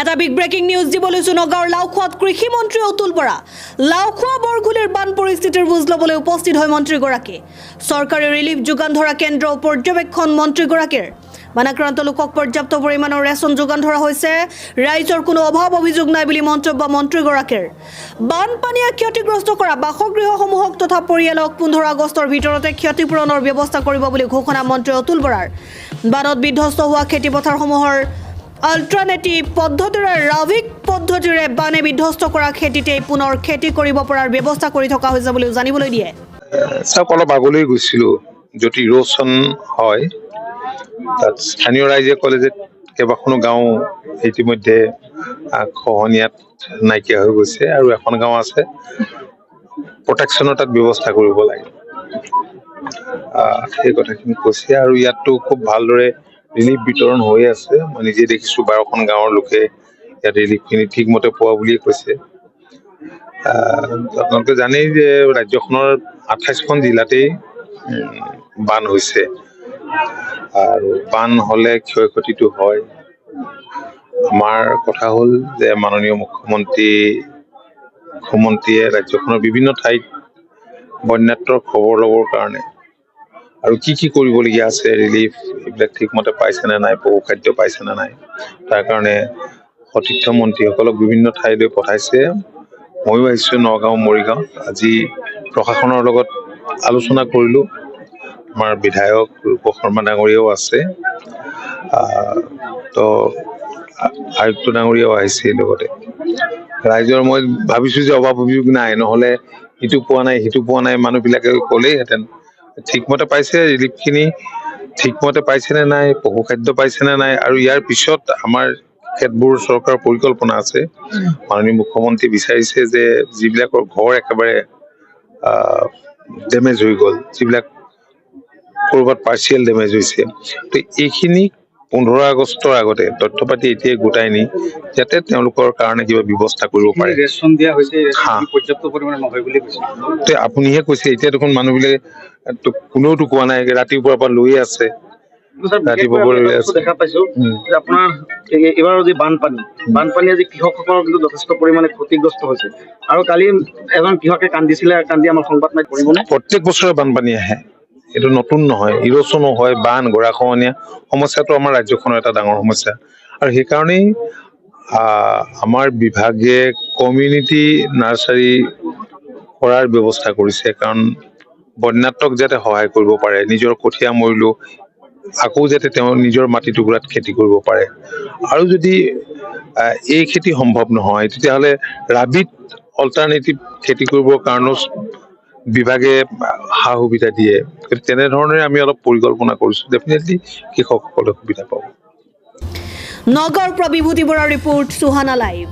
এটা big breaking news দিবলৈ নগাঁৱৰ লাওখোৱাত কৃষি মন্ত্ৰী অতুল বৰা লাওখোৱা বৰগুলিৰ বান পৰিস্থিতিৰ বুজ ল'বলৈ উপস্থিত হয় মন্ত্ৰীগৰাকী চৰকাৰী ৰিলিফ যোগান ধৰা কেন্দ্ৰ পৰ্যবেক্ষণ মন্ত্ৰীগৰাকীৰ বানাক্ৰান্ত লোকক পৰ্যাপ্ত পৰিমাণৰ ৰেচন যোগান ধৰা হৈছে ৰাইজৰ কোনো অভাৱ অভিযোগ নাই বুলি মন্তব্য মন্ত্ৰীগৰাকীৰ বানপানীয়ে ক্ষতিগ্ৰস্ত কৰা বাসগৃহসমূহক তথা পৰিয়ালক 15 আগষ্টৰ ভিতৰতে ক্ষতিপূৰণৰ ব্যৱস্থা কৰিব বুলি ঘোষণা মন্ত্ৰী অতুল বৰাৰ বানত বিধ্বস্ত হোৱা খেতিপথাৰসমূহৰ অল্টাৰনেটিভ পদ্ধতিৰে ৰাভিক পদ্ধতিৰে বানে বিধ্বস্ত কৰা খেতিতে পুনৰ খেতি কৰিব পৰাৰ ব্যৱস্থা কৰি থকা হৈছে বুলি জানিবলৈ দিয়ে সব অলপ আগলৈ গৈছিলো যদি ইৰোশন হয় তাত স্থানীয় ৰাইজে ক'লে যে কেইবাখনো গাঁও ইতিমধ্যে খহনীয়াত নাইকিয়া হৈ গৈছে আৰু এখন গাঁও আছে প্ৰটেকশ্যনৰ তাত ব্যৱস্থা কৰিব লাগে এই কথাখিনি কৈছে আৰু ইয়াততো খুব ভালদৰে ৰিলিফ বিতৰণ হৈ আছে মই নিজে দেখিছো 12খন গাঁৱৰ লোকে ইয়াত ৰিলিফখিনি ঠিকমতে পোৱা বুলিয়ে কৈছে আপোনালোকে জানেই যে ৰাজ্যখনৰ 28খন জিলাতেই বান হৈছে আৰু বান হলে ক্ষয়ক্ষতিটো হয় আমাৰ কথা হ'ল যে মাননীয় মুখ্যমন্ত্ৰীয়ে ৰাজ্যখনৰ বিভিন্ন ঠাইত বন্যাত্মৰ খবৰ ল'বৰ কাৰণে আৰু কি কৰিবলগীয়া আছে ৰিলিফ এইবিলাক ঠিকমতে পাইছে নে নাই পশুখাদ্য পাইছে নে নাই তাৰ কাৰণে সতীৰ্থ মন্ত্ৰীসকলক বিভিন্ন ঠাইলৈ পঠাইছে ময়ো আহিছোঁ নগাঁও মৰিগাঁও আজি প্ৰশাসনৰ লগত আলোচনা কৰিলোঁ আমাৰ বিধায়ক ৰূপ শৰ্মা ডাঙৰীয়াও আছে তো আয়ুক্ত ডাঙৰীয়াও আহিছে লগতে ৰাইজৰ মই ভাবিছোঁ যে অভাৱ অভিযোগ নাই নহ'লে ইটো পোৱা নাই মানুহবিলাকে ক'লেইহেঁতেন ঠিকমতে পাইছে ৰিলিফখিনি ঠিকমতে পাইছে নে নাই পশুখাদ্য পাইছে নে নাই আৰু ইয়াৰ পিছত আমাৰ ক্ষেত্ৰবোৰ চৰকাৰৰ পৰিকল্পনা আছে মাননীয় মুখ্যমন্ত্ৰী বিচাৰিছে যে যিবিলাকৰ ঘৰ একেবাৰে ডেমেজ হৈ গ'ল যিবিলাক ক'ৰবাত পাৰ্চিয়েল ডেমেজ হৈছে তো এইখিনি 15 আগষ্টৰ আগতে তথ্য পাতি এতিয়াই গোটাই নি যাতে তেওঁলোকৰ কাৰণে কিবা ব্যৱস্থা কৰিব পাৰে ৰেচন দিয়া হৈছে পৰ্যাপ্ত পৰিমাণে নহয় বুলি কৈছে তো আপুনিহে কৈছে এতিয়া দেখোন মানুহবিলাকে কোনেওতো কোৱা নাই ৰাতিপুৱাৰ পৰা লৈয়ে আছে দেখা পাইছো আপোনাৰ এইবাৰ যি বানপানী আজি কৃষকসকলৰ কিন্তু যথেষ্ট পৰিমাণে ক্ষতিগ্ৰস্ত হৈছে আৰু কালি এজন কৃষকে কান্দি আমাৰ সংবাদ নাই কৰিবনে প্ৰত্যেক বছৰে বানপানী আহে এইটো নতুন নহয় ইৰোচনো হয় বান গৰাখহনীয়া সমস্যাটো আমাৰ ৰাজ্যখনৰ এটা ডাঙৰ সমস্যা আৰু সেইকাৰণেই আমাৰ বিভাগে কমিউনিটি নাৰ্চাৰী কৰাৰ ব্যৱস্থা কৰিছে কাৰণ বন্যাত্মক যাতে সহায় কৰিব পাৰে নিজৰ কঠীয়া মৰিলো আকৌ যাতে তেওঁ নিজৰ মাটি টুকুৰাত খেতি কৰিব পাৰে আৰু যদি এই খেতি সম্ভৱ নহয় তেতিয়াহ'লে ৰাবিত অল্টাৰনেটিভ খেতি কৰিবৰ কাৰণেও বিভাগে সা সুবিধা দিয়ে তেনেধৰণে আমি অলপ পৰিকল্পনা কৰিছোঁ ডেফিনেটলি কৃষকসকলে সুবিধা পাব নগৰ পৰা বিভূতি বৰাৰ ৰিপৰ্ট সুহানা লাইভ